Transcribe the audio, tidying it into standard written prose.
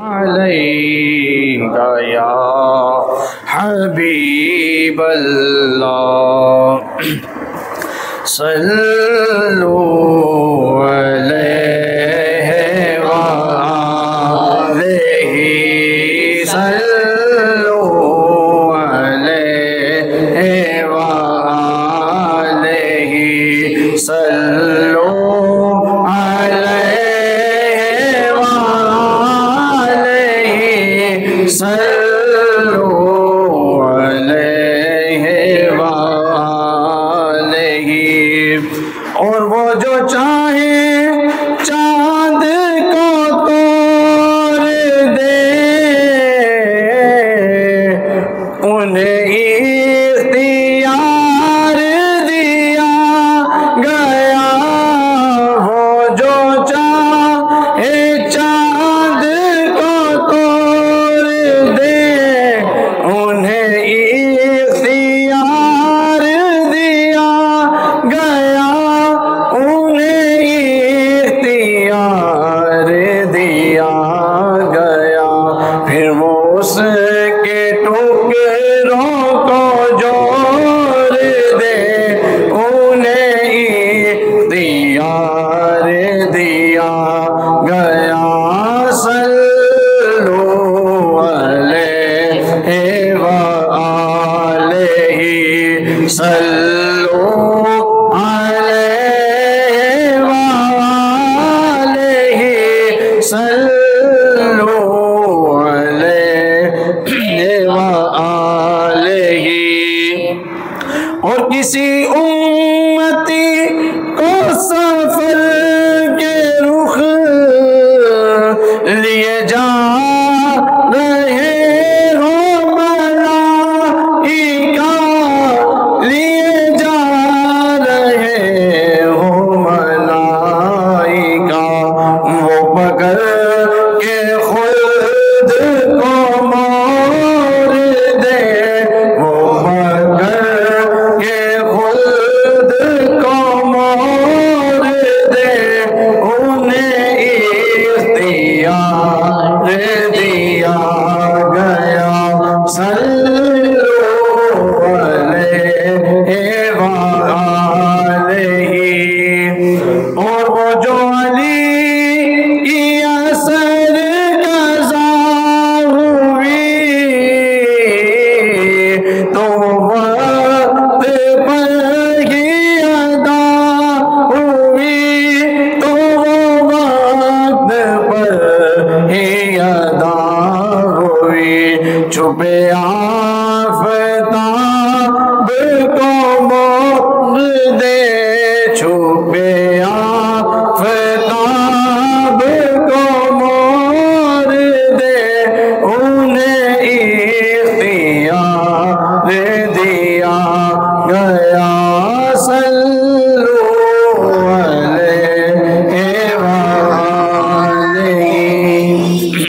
अलैका या हबीब अल्लाह सल्लु अलैहि व आलिहि सल्लु अलैहि व आलिहि सल्लु अलैहि व आलिहि सल्लु अलैहि व आलिहि। और वो जो चाहे चांद को तोड़ दे उन्हें इख्तियार दिया गया। वो जो चाहे चांद को तोड़ दे उन्हें इख्तियार दिया गया, उन्हें इख्तियार दिया गया। फिर वो उसके टुकड़ों को जोड़ दे उन्हें इख्तियार दिया गया। सल्लु अलैहि व आलिहि सल्लु अलैहि व आलिहि सल्लु अलैहि व आलिहि। और किसी उम्मती को सफर के रुख लिए जा रहे हो मलाइका, लिए जा रहे हो मलाइका। वो पकड़ के खुद को मोड़ दे, वो पकड़ के खुद को मोड़ दे उन्हें इख्तियार दिया गया। सल्लु अलैहि व आलिहि। और वो जो अली की असर कज़ा हुई तो वक्त पर ही अदा हुई, तो वो वक्त पर ही अदा हुई। छुपे